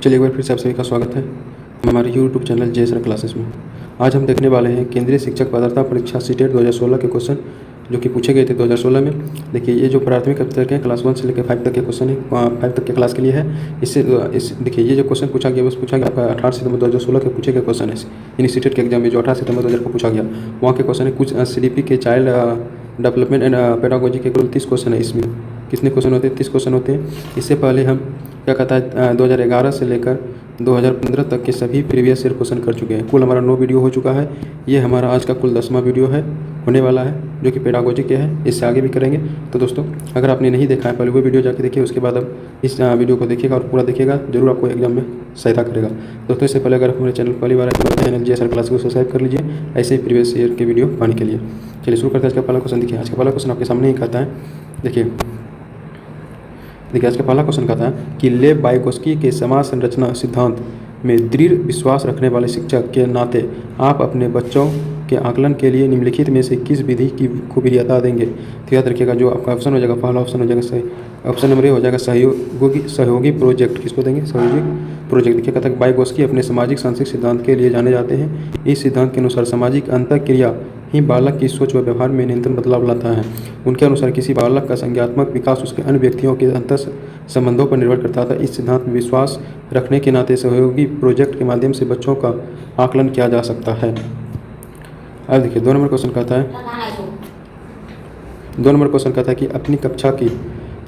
चलिए एक बार फिर से आप सभी का स्वागत है हमारे YouTube चैनल जे सर क्लासेस में। आज हम देखने वाले हैं केंद्रीय शिक्षक पात्रता परीक्षा सीटेट 2016 के क्वेश्चन जो कि पूछे गए थे 2016 में। देखिए ये जो प्राथमिक स्तर के क्लास 1 से लेकर 5 तक के क्वेश्चन है, 5 तक के क्लास के लिए है। देखिए ये जो क्वेश्चन पूछा गया बस पूछा गया आपका 18 सितंबर 2016 के पूछे गए क्वेश्चन है। यानी सीटेट के एग्जाम में जो 18 सितंबर 2000 को पूछा गया वहाँ के क्वेश्चन है। कुछ CDP के चाइल्ड डेवलपमेंट एंड पेडागोजी के कुल 30 क्वेश्चन है। इसमें कितने क्वेश्चन होते हैं? 30 क्वेश्चन होते हैं। इससे पहले हम क्या कहता है 2011 से लेकर 2015 तक के सभी प्रीवियस ईयर क्वेश्चन कर चुके हैं। कुल हमारा 9 वीडियो हो चुका है। ये हमारा आज का कुल 10वां वीडियो है होने वाला है जो कि पेडागोजी के है। इससे आगे भी करेंगे। तो दोस्तों अगर आपने नहीं देखा है पहले वो वीडियो जाके देखिए, उसके बाद अब इस वीडियो को देखिएगा और पूरा देखिएगा, जरूर आपको एग्जाम में सहायता करेगा। दोस्तों इससे पहले अगर हमारे चैनल पहली बार आए तो चैनल जे सर क्लास को सब्सक्राइब कर लीजिए ऐसे ही प्रीवियस ईयर के वीडियो पाने के लिए। चलिए शुरू करते हैं। आज का पहला क्वेश्चन देखिए। आज का पहला क्वेश्चन आपके सामने ही कहता है, देखिए आज का पहला क्वेश्चन कहता है कि लेव वाइगोस्की के समाज संरचना सिद्धांत में दृढ़ विश्वास रखने वाले शिक्षक के नाते आप अपने बच्चों के आकलन के लिए निम्नलिखित में से किस विधि की को वरीयता देंगे? तो याद रखिएगा जो आपका ऑप्शन हो जाएगा, पहला ऑप्शन हो जाएगा सही, ऑप्शन नंबर ए हो जाएगा सहयोगी प्रोजेक्ट। किसको देंगे? सहयोगी प्रोजेक्ट। देखिए कहता है वाइगोस्की अपने सामाजिक सांस्कृतिक सिद्धांत के लिए जाने जाते हैं। इस सिद्धांत के अनुसार सामाजिक अंतःक्रिया ही बालक की सोच व व्यवहार में निरंतर बदलाव लाता है। उनके अनुसार किसी बालक का संज्ञानात्मक विकास उसके अन्य व्यक्तियों के अंतर संबंधों पर निर्भर करता था। इस सिद्धांत में विश्वास रखने के नाते सहयोगी प्रोजेक्ट के माध्यम से बच्चों का आकलन किया जा सकता है। अब देखिए 2 नंबर क्वेश्चन कहता है, 2 नंबर क्वेश्चन कहता है कि अपनी कक्षा की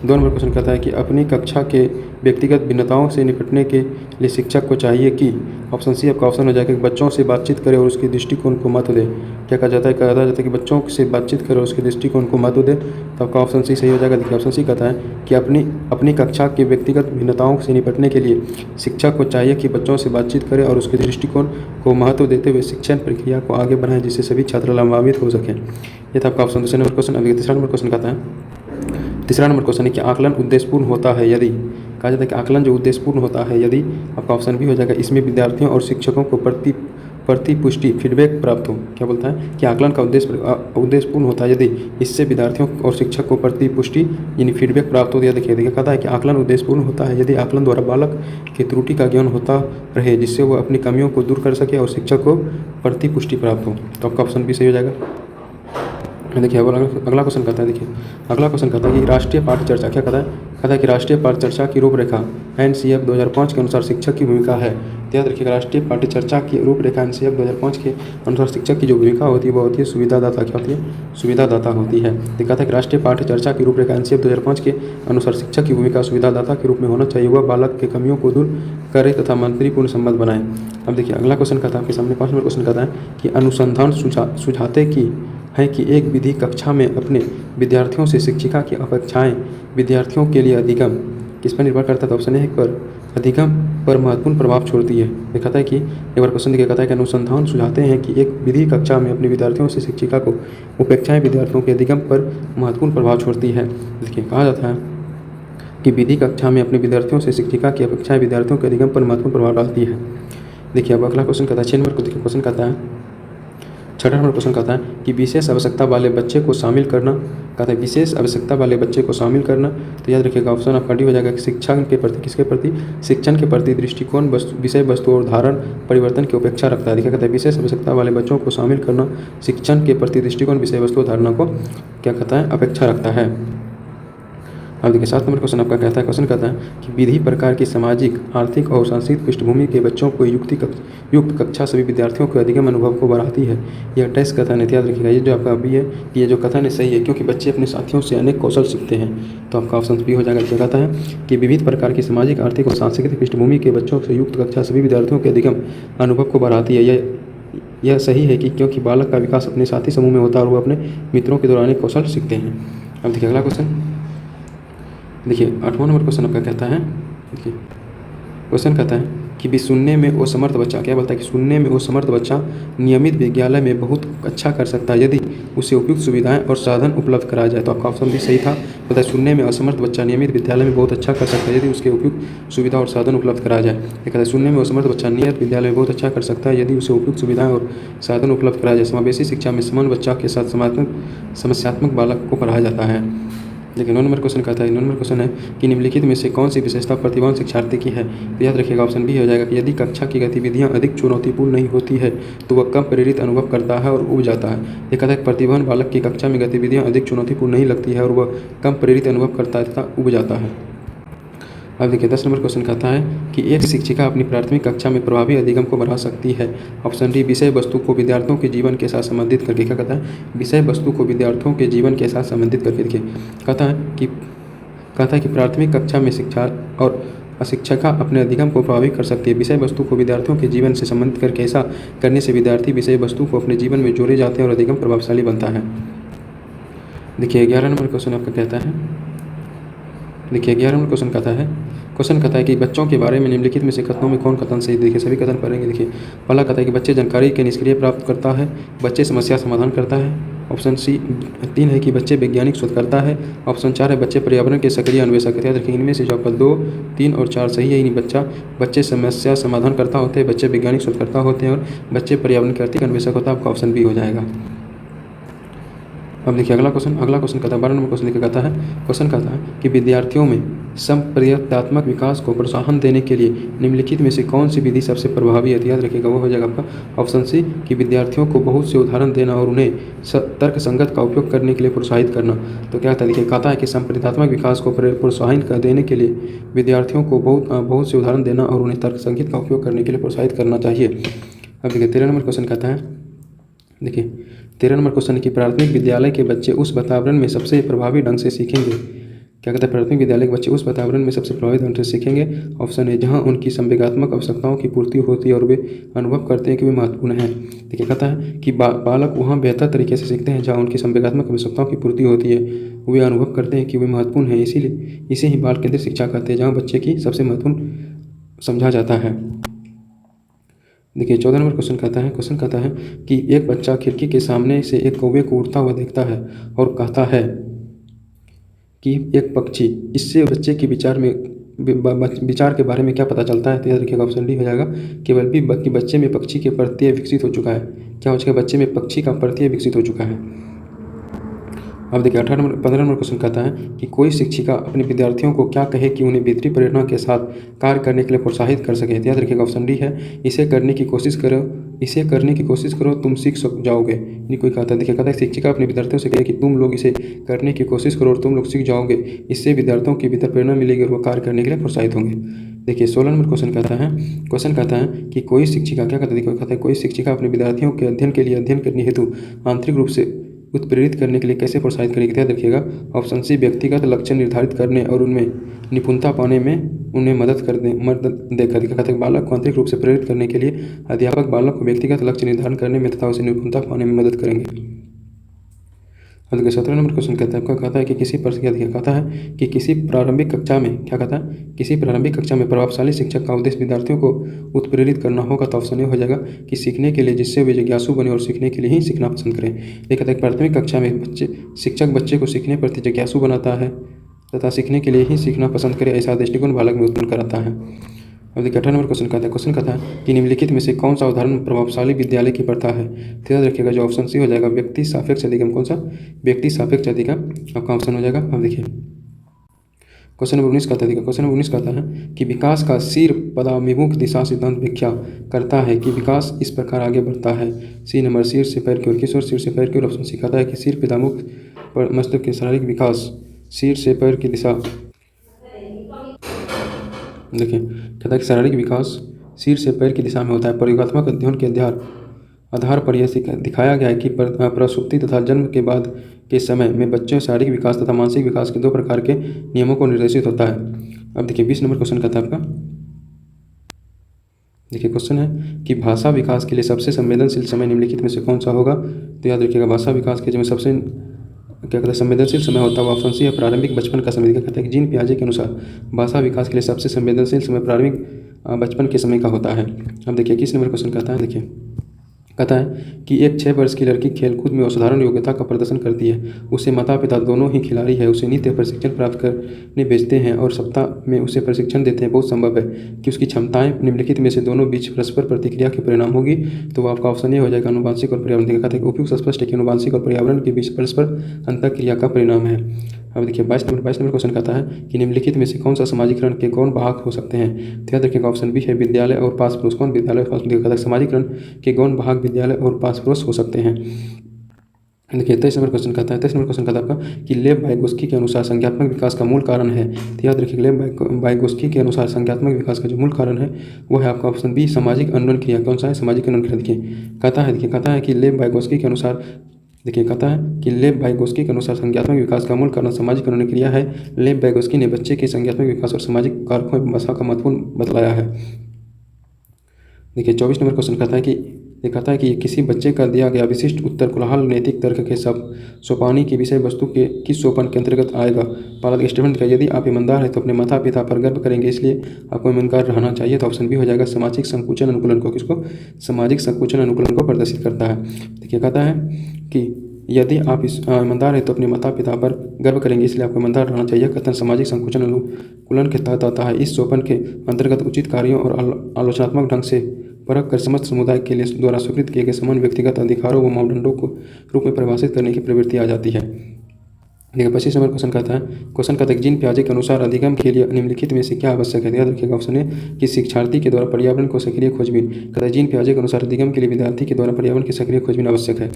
2 नंबर क्वेश्चन कहता है कि अपनी कक्षा के व्यक्तिगत भिन्नताओं से निपटने के लिए शिक्षक को चाहिए कि ऑप्शन सी आपका ऑप्शन हो जाएगा कि बच्चों से बातचीत करे और उसके दृष्टिकोण को महत्व दे। क्या कहा जाता है? कहा जाता है कि बच्चों से बातचीत करे और उसके दृष्टिकोण को महत्व दे। तो आपका ऑप्शन सी सही हो जाएगा। देखिए ऑप्शन सी कहता है कि अपनी कक्षा के व्यक्तिगत भिन्नताओं से निपटने के लिए शिक्षक को चाहिए कि बच्चों से बातचीत करे और उसके दृष्टिकोण को महत्व देते हुए शिक्षण प्रक्रिया को आगे बढ़ाएं जिससे सभी छात्र लाभान्वित हो सकें। ये था आपका ऑप्शन। दूसरे नंबर क्वेश्चन। अभी तीसरा नंबर क्वेश्चन कहता है, तीसरा नंबर क्वेश्चन है कि आकलन उद्देश्यपूर्ण होता है यदि, कहा जाता है कि आकलन जो उद्देश्यपूर्ण होता है यदि, आपका ऑप्शन भी हो जाएगा इसमें विद्यार्थियों और शिक्षकों को प्रतिपुष्टि फीडबैक प्राप्त हो। क्या बोलता है कि आकलन का उद्देश्यपूर्ण होता है यदि इससे विद्यार्थियों और शिक्षक को प्रतिपुष्टि यानी फीडबैक प्राप्त हो। देखिए कहता है कि आकलन उद्देश्यपूर्ण होता है यदि आकलन द्वारा बालक की त्रुटि का ज्ञान होता रहे जिससे वह अपनी कमियों को दूर कर सके और शिक्षक को प्रतिपुष्टि प्राप्त हो। तो आपका ऑप्शन भी सही हो जाएगा। देखिए अगला क्वेश्चन कहता है, देखिए अगला क्वेश्चन कहता है कि राष्ट्रीय पाठ्य चर्चा, क्या कहता है? कहता है कि राष्ट्रीय पाठ्य चर्चा की रूपरेखा NCF 2005 के अनुसार शिक्षक की भूमिका है। तो याद रखिएगा राष्ट्रीय पाठ्य चर्चा की रूपरेखा NCF 2005 के अनुसार शिक्षक की जो भूमिका होती है वो होती है सुविधादाता। क्या होती है? सुविधादाता होती है। तो कहता है कि राष्ट्रीय पाठ्य चर्चा की रूपरेखा NCF 2005 के अनुसार शिक्षक की भूमिका सुविधादाता के रूप में होना चाहिए। वह बालक के कमियों को दूर करे तथा मैत्रीपूर्ण संबंध बनाए। अब देखिए अगला क्वेश्चन कहता है आपके सामने 5 नंबर क्वेश्चन कहता है कि अनुसंधान सुझाते है कि एक विधि कक्षा में अपने विद्यार्थियों से शिक्षिका की अपेक्षाएं विद्यार्थियों के लिए अधिगम किस पर निर्भर करता है? तो ऑप्शन है पर अधिगम पर महत्वपूर्ण प्रभाव छोड़ती है। देखा था कि एक बार क्वेश्चन देखिए कहता है कि अनुसंधान सुझाते हैं कि एक विधि कक्षा में अपने विद्यार्थियों से शिक्षिका को अपेक्षाएं विद्यार्थियों के अधिगम पर महत्वपूर्ण प्रभाव छोड़ती है। देखिए कहा जाता है कि विधि कक्षा में अपने विद्यार्थियों से शिक्षिका की अपेक्षाएं विद्यार्थियों के अधिगम पर महत्वपूर्ण प्रभाव डालती है। देखिए अब अगला क्वेश्चन कहता है 6 नंबर को देखिए क्वेश्चन कहता है, 6 नंबर क्वेश्चन कहता है कि विशेष आवश्यकता वाले बच्चे को शामिल करना। कहता है विशेष आवश्यकता वाले बच्चे को शामिल करना। तो याद रखिएगा ऑप्शन आपका डी हो जाएगा कि शिक्षण के प्रति किसके प्रति? शिक्षण के प्रति दृष्टिकोण विषय वस्तु और धारण परिवर्तन की अपेक्षा रखता है। देखिए कहता है विशेष आवश्यकता वाले बच्चों को शामिल करना शिक्षण के प्रति दृष्टिकोण विषय वस्तु और धारणा को क्या कहता है? अपेक्षा रखता है। अब देखिए 7 नंबर क्वेश्चन आपका कहता है, क्वेश्चन कहता है कि विधि प्रकार की सामाजिक आर्थिक और सांस्कृतिक पृष्ठभूमि के बच्चों को युक्त कक्षा सभी विद्यार्थियों के अधिगम अनुभव को बढ़ाती है। यह टेस्ट कथन है। याद रखिएगा ये जो आपका अभी है ये जो कथन है सही है क्योंकि बच्चे अपने साथियों से अनेक कौशल सीखते हैं। तो आपका ऑप्शन भी हो जाएगा। क्या कहता है कि विविध प्रकार की सामाजिक आर्थिक और सांस्कृतिक पृष्ठभूमि के बच्चों से युक्त कक्षा सभी विद्यार्थियों के अधिगम अनुभव को बढ़ाती है। यह सही है कि क्योंकि बालक का विकास अपने साथी समूह में होता है और वो अपने मित्रों के दौरान कौशल सीखते हैं। अब देखिए अगला क्वेश्चन, देखिए 8वां नंबर क्वेश्चन आपका कहता है, देखिए क्वेश्चन कहता है कि सुनने में असमर्थ बच्चा, क्या बोलता है कि सुनने में असमर्थ बच्चा नियमित विद्यालय में बहुत अच्छा कर सकता है यदि उसे उपयुक्त सुविधाएं और साधन उपलब्ध कराया जाए। तो आपका ऑप्शन भी सही था। बोलता है सुनने में असमर्थ बच्चा नियमित विद्यालय में बहुत अच्छा कर सकता है यदि उसके उपयुक्त सुविधा और साधन उपलब्ध कराया जाए। कहता है सुनने में असमर्थ बच्चा नियमित विद्यालय में बहुत अच्छा कर सकता है यदि उसे उपयुक्त सुविधाएं और साधन उपलब्ध कराया जाए। समावेशी शिक्षा में समान बच्चा के साथ समस्यात्मक बालक को पढ़ाया जाता है। देखिए 9 नंबर क्वेश्चन कहता है, 9 नंबर क्वेश्चन है कि निम्नलिखित में से कौन सी विशेषता प्रतिभावान शिक्षार्थी की है। तो याद रखिएगा ऑप्शन बी हो जाएगा कि यदि कक्षा की गतिविधियां अधिक चुनौतीपूर्ण नहीं होती है तो वह कम प्रेरित अनुभव करता है और ऊब जाता है। ये कहता है कि प्रतिभावान बालक की कक्षा में गतिविधियां अधिक चुनौतीपूर्ण नहीं लगती है और वह कम प्रेरित अनुभव करता है तथा ऊब जाता है। अब देखिए 10 नंबर क्वेश्चन कहता है कि एक शिक्षिका अपनी प्राथमिक कक्षा में प्रभावी अधिगम को बढ़ा सकती है। ऑप्शन डी विषय वस्तु को विद्यार्थियों के जीवन के साथ संबंधित करके। क्या कहता है, विषय वस्तु को विद्यार्थियों के जीवन के साथ संबंधित करके। देखिए कहता है कि प्राथमिक कक्षा में शिक्षा और शिक्षिका अपने अधिगम को प्रभावित कर सकती है। विषय वस्तु को विद्यार्थियों के जीवन से संबंधित करके ऐसा करने से विद्यार्थी विषय वस्तु को अपने जीवन में जोड़े जाते हैं और अधिगम प्रभावशाली बनता है। देखिए 11 नंबर क्वेश्चन आपका कहता है, देखिए 11 नंबर क्वेश्चन कहता है कि बच्चों के बारे में निम्नलिखित में से कथनों में कौन कथन सही। देखिए सभी कथन पढ़ेंगे। देखिए पहला कहता है कि बच्चे जानकारी के निष्क्रिय प्राप्त करता है, बच्चे समस्या समाधान करता है। ऑप्शन सी 3 है कि बच्चे वैज्ञानिक शोध करता है। ऑप्शन 4 है बच्चे पर्यावरण के सक्रिय अन्वेषक है। याद रखिए इनमें से जो आपका 2, 3 और 4 सही है। यानी बच्चे समस्या समाधान करता होते हैं, बच्चे वैज्ञानिक शोधकर्ता होते हैं और बच्चे पर्यावरण के आर्थिक अन्वेषक होता है। आपका ऑप्शन बी हो जाएगा। अब देखिए अगला क्वेश्चन कहता है 12 नंबर क्वेश्चन कहता है कि विद्यार्थियों में संप्रयत्नात्मक विकास को प्रोत्साहन देने के लिए निम्नलिखित में से कौन सी विधि सबसे प्रभावी है। याद रखिएगा वो हो जाएगा आपका ऑप्शन सी कि विद्यार्थियों को बहुत से उदाहरण देना और उन्हें तर्क संगत का उपयोग करने के लिए प्रोत्साहित करना। तो क्या कहता है कि संप्रयत्नात्मक विकास को प्रोत्साहन देने के लिए विद्यार्थियों को बहुत से उदाहरण देना और उन्हें तर्क संगत का उपयोग करने के लिए प्रोत्साहित करना चाहिए। अब देखिए 13 नंबर क्वेश्चन कहता है, देखिए 13 नंबर क्वेश्चन है कि प्राथमिक विद्यालय के बच्चे उस वातावरण में सबसे प्रभावी ढंग से सीखेंगे। क्या कहता है, प्राथमिक विद्यालय के बच्चे उस वातावरण में सबसे प्रभावी ढंग से सीखेंगे। ऑप्शन है जहां उनकी संवेगात्मक आवश्यकताओं की पूर्ति होती है और वे अनुभव करते हैं कि वे महत्वपूर्ण हैं। देखिए कहता है कि बालक वहाँ बेहतर तरीके से सीखते हैं जहाँ उनकी संवेगात्मक आवश्यकताओं की पूर्ति होती है, वे अनुभव करते हैं कि वे महत्वपूर्ण हैं। इसीलिए इसे ही बाल केंद्रित शिक्षा कहते हैं, जहाँ बच्चे की सबसे महत्वपूर्ण समझा जाता है। देखिए 14 नंबर क्वेश्चन कहता है कि एक बच्चा खिड़की के सामने से एक कौवे को उड़ता हुआ देखता है और कहता है कि एक पक्षी। इससे बच्चे के विचार के बारे में क्या पता चलता है। तो याद रखिएगा ऑप्शन डी हो जाएगा केवल भी कि बच्चे में पक्षी के प्रत्यय विकसित हो चुका है। क्या हो चुका है, बच्चे में पक्षी का प्रत्यय विकसित हो चुका है। अब देखिए 15 नंबर क्वेश्चन कहता है कि कोई शिक्षिका अपने विद्यार्थियों को क्या कहे कि उन्हें बेहतरी प्रेरणा के साथ कार्य करने के लिए प्रोत्साहित कर सके। याद रखिएगा ऑप्शन डी है इसे करने की कोशिश करो तुम सीख जाओगे। नहीं कोई कहता है, देखिए कहता है शिक्षिका अपने विद्यार्थियों से कहे कि तुम लोग इसे करने की कोशिश करो और तुम लोग सीख जाओगे। इससे विद्यार्थियों के भीतर प्रेरणा मिलेगी और वो कार्य करने के लिए प्रोत्साहित होंगे। देखिए 16 नंबर क्वेश्चन कहता है कि कोई शिक्षिका क्या कहता है कोई शिक्षिका अपने विद्यार्थियों के अध्ययन करने हेतु आंतरिक रूप से उत्प्रेरित करने के लिए कैसे प्रोत्साहित करेगी। याद रखिएगा ऑप्शन सी व्यक्तिगत लक्ष्य निर्धारित करने और उनमें निपुणता पाने में उन्हें मदद देकर। कहते हैं बालक को आंतरिक रूप से प्रेरित करने के लिए अध्यापक बालक को व्यक्तिगत लक्ष्य निर्धारण करने में तथा उसे निपुणता पाने में मदद करेंगे। 17 नंबर क्वेश्चन कहता है कि किसी प्रारंभिक कक्षा में प्रभावशाली शिक्षक का उद्देश्य विद्यार्थियों को उत्प्रेरित करना होगा। तो ऑप्शन ए हो जाएगा कि सीखने के लिए, जिससे वे जिज्ञासु बने और सीखने के लिए ही सीखना पसंद करें। ये कहता है कि प्राथमिक कक्षा में शिक्षक बच्चे को सीखने प्रति जिज्ञासु बनाता है तथा सीखने के लिए ही सीखना पसंद करे, ऐसा दृष्टिकोण बालक में उत्पन्न कराता है। अब देखिए 18 नंबर क्वेश्चन कहता है कि निम्नलिखित में से कौन सा उदाहरण प्रभावशाली विद्यालय की प्रथा है। तो याद रखिएगा जो ऑप्शन सी हो जाएगा व्यक्ति सापेक्ष अधिगम। कौन सा, व्यक्ति सापेक्ष अधिगम आपका ऑप्शन हो जाएगा। अब देखिए क्वेश्चन नंबर 19 कहता है कि विकास का सिर पदाभिमुख दिशा सिद्धांत व्याख्या करता है कि विकास इस प्रकार आगे बढ़ता है। सी नंबर सिर से पैर की ओर, किस ओर, सिर से पैर की ओर। ऑप्शन सी कहता है कि सिर पदाभिमुख पर मस्तिष्क के शारीरिक विकास सिर से पैर की दिशा। देखिए कहता है कि शारीरिक विकास सिर से पैर की दिशा में होता है। प्रयोगात्मक अध्ययन के आधार पर यह दिखाया गया है कि प्रसूति तथा जन्म के बाद के समय में बच्चों शारीरिक विकास तथा मानसिक विकास के 2 प्रकार के नियमों को निर्देशित होता है। अब देखिए 20 नंबर क्वेश्चन कहता है आपका, देखिए क्वेश्चन है कि भाषा विकास के लिए सबसे संवेदनशील समय निम्नलिखित में से कौन सा होगा। तो याद रखिएगा भाषा विकास के जो सबसे संवेदनशील समय होता है वो ऑप्शन सी है प्रारंभिक बचपन का समय। कहता है कि जीन पियाजे के अनुसार भाषा विकास के लिए सबसे संवेदनशील समय प्रारंभिक बचपन के समय का होता है। अब देखिए 21 नंबर क्वेश्चन कहता है कि एक 6 वर्ष की लड़की खेलकूद में असाधारण योग्यता का प्रदर्शन करती है। उसे माता पिता दोनों ही खिलाड़ी है, उसे नित्य प्रशिक्षण प्राप्त करने भेजते हैं और सप्ताह में उसे प्रशिक्षण देते हैं। बहुत संभव है कि उसकी क्षमताएं निम्नलिखित में से दोनों बीच परस्पर प्रतिक्रिया के परिणाम होगी। तो वो आपका ऑप्शन ये हो जाएगा अनुवांशिक और पर्यावरण। कहता है कि उपयुक्त स्पष्ट है कि अनुवांशिक और पर्यावरण के बीच परस्पर अंतःक्रिया का परिणाम है। अब देखिए 22 नंबर क्वेश्चन कहता है कि निम्नलिखित में से कौन सा समाजीकरण के गौण वाहक हो सकते हैं। तो याद रखिएगा ऑप्शन बी है विद्यालय और पास पड़ोस। कौन विद्यालय और पास पड़ोस कहता है समाजीकरण के गौण वाहक विद्यालय और पास पड़ोस हो सकते हैं। देखिए 23 नंबर क्वेश्चन कहता है आपका कि लेव वाइगोस्की के अनुसार संज्ञात्मक विकास का मूल कारण है। तो याद रखिए लेव वाइगोस्की के अनुसार संज्ञात्मक विकास का जो मूल कारण है वो है आपका ऑप्शन बी सामाजिक अन्वयन क्रिया। कौन सा है सामाजिक अन्वयन क्रिया। कहता है कि लेव वाइगोस्की के अनुसार कहता है कि लेव वाइगोस्की के अनुसार संज्ञात्मक विकास का मूल कारण सामाजिक अन्वयन क्रिया है। लेव वाइगोस्की ने बच्चे के संज्ञात्मक विकास और सामाजिक कारकों में भाषा का महत्वपूर्ण बतलाया है। देखिए 24 नंबर क्वेश्चन कहता है कि कहता है कि किसी बच्चे का दिया गया विशिष्ट उत्तर कोलाहल नैतिक तर्क के सब सोपानी की विषय वस्तु के किस सोपान के अंतर्गत आएगा। पहला स्टेटमेंट का यदि आप ईमानदार हैं तो अपने माता पिता पर गर्व करेंगे, इसलिए आपको ईमानदार रहना चाहिए। तो ऑप्शन बी हो जाएगा सामाजिक संकुचन अनुकूलन को। किसको सामाजिक संकुचन अनुकूलन को प्रदर्शित करता है। देखिए कहता है कि यदि आप इस ईमानदार हैं तो अपने माता पिता पर गर्व करेंगे, इसलिए आपको ईमानदार रहना चाहिए। कथन सामाजिक संकुचन अनुकूलन के तहत आता है। इस सोपान के अंतर्गत उचित कार्यों और आलोचनात्मक ढंग से परख कर समस्त समुदाय के लिए द्वारा स्वीकृत किए गए समान व्यक्तिगत अधिकारों व मापदंडों को रूप में परिभाषित करने की प्रवृत्ति आ जाती है। देखिए 25 नंबर क्वेश्चन कहता है कि जीन पियाजे के अनुसार अधिगम के लिए निम्नलिखित में से क्या आवश्यक है। याद रखिएगा ऑप्शन ए कि शिक्षार्थी के द्वारा पर्यावरण को सक्रिय खोजबीन। कहता है जीन पियाजे के अनुसार अधिगम के लिए विद्यार्थी के द्वारा पर्यावरण की सक्रिय खोजबीन आवश्यक है।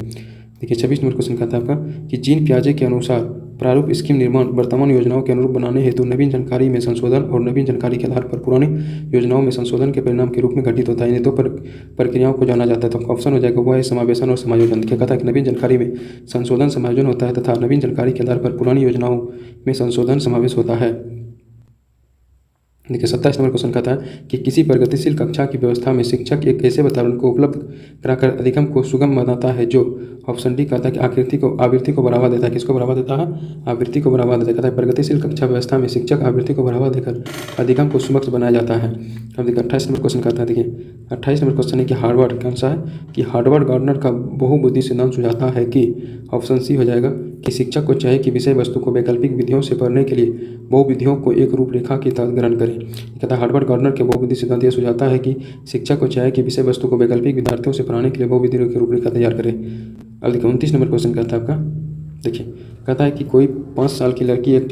देखिए 26 नंबर क्वेश्चन कहता है आपका कि जीन पियाजे के अनुसार प्रारूप स्कीम निर्माण वर्तमान योजनाओं के अनुरूप बनाने हेतु नवीन जानकारी में संशोधन और नवीन जानकारी के आधार पर पुरानी योजनाओं में संशोधन के परिणाम के रूप में घटित होता है। इन दो प्रक्रियाओं को जाना जाता है। तो ऑप्शन हो जाएगा वो है समावेशन और समायोजन। क्या कहता है कि नवीन जानकारी में संशोधन समायोजन होता है तथा नवीन जानकारी के आधार पर पुरानी योजनाओं में संशोधन समावेश होता है। देखिए 27 नंबर क्वेश्चन कहता है कि किसी प्रगतिशील कक्षा की व्यवस्था में शिक्षक एक ऐसे वातावरण को उपलब्ध कराकर अधिगम को सुगम बनाता है जो ऑप्शन डी कहता है कि आवृत्ति को बढ़ावा देता है। किसको बढ़ावा देता है आवृत्ति को बढ़ावा देता है। कहता है प्रगतिशील कक्षा व्यवस्था में शिक्षक आवृत्ति को बढ़ावा देकर अधिगम को सुगम बनाया जाता है। अब देखिए 28 नंबर क्वेश्चन कहता है। देखिए 28 नंबर क्वेश्चन है कि हार्वर्ड कौन सा है कि हार्वर्ड गार्डनर का बहुबुद्धि सिद्धांत सुझाता है कि ऑप्शन सी हो जाएगा कि शिक्षक को चाहिए कि विषय वस्तु को वैकल्पिक विधियों से पढ़ने के लिए बहुविधियों को एक रूपरेखा के तहत ग्रहण करें। कहता है हार्वर्ड गार्डनर के बहुविधि सिद्धांत यह सुझाता है कि शिक्षक को चाहिए कि विषय वस्तु को वैकल्पिक विद्यार्थियों से पढ़ाने के लिए बहुविधि की रूपरेखा तैयार करें। अब देखिए 29 नंबर क्वेश्चन कहता है आपका। देखिए कहता है कि कोई 5 साल की लड़की एक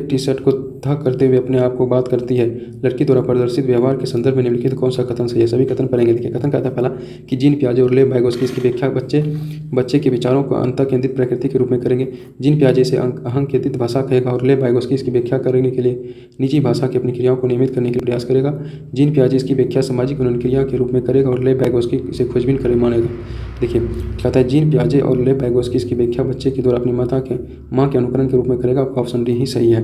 टी शर्ट को था करते हुए अपने आप को बात करती है। लड़की द्वारा प्रदर्शित व्यवहार के संदर्भ में निम्नलिखित कौन सा कथन सही है। सभी कथन पढ़ेंगे। देखिए कथन कहता है पहला कि जीन पियाजे और लेव वाइगोस्की इसकी व्याख्या बच्चे के विचारों को अंतः केंद्रित प्रकृति के रूप में करेंगे। जीन पियाजे इसे अहंकेंद्रित भाषा कहेगा और लेव वाइगोस्की इसकी व्याख्या करने के लिए निजी भाषा की अपनी क्रियाओं को नियमित करने के लिए प्रयास करेगा। जीन पियाजे इसकी व्याख्या सामाजिक उन्नयन क्रिया के रूप में करेगा और लेव वाइगोस्की इसे खोजबीन करे मानेगा। देखिए कहता है जीन पियाजे और लेव वाइगोस्की इसकी व्याख्या बच्चे के द्वारा अपनी माँ के अनुकरण के रूप में करेगा। ऑप्शन डी ही सही है।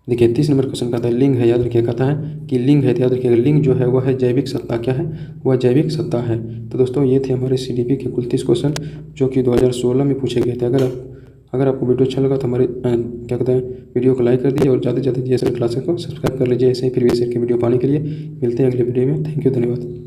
देखिए 30 नंबर क्वेश्चन कहता है लिंग है। याद रखिए कहता है कि लिंग है। तो याद रखिएगा लिंग जो है वह है जैविक सत्ता। क्या है वह जैविक सत्ता है। तो दोस्तों ये थे हमारे CDP के कुल 30 क्वेश्चन जो कि 2016 में पूछे गए थे। अगर आपको वीडियो अच्छा लगा तो हमारे क्या कहते हैं वीडियो को लाइक कर दीजिए और ज़्यादा से ज़्यादा GSL क्लासेस को सब्सक्राइब कर लीजिए। ऐसे ही फिर भी की वीडियो पाने के लिए मिलते हैं अगले वीडियो में। थैंक यू, धन्यवाद।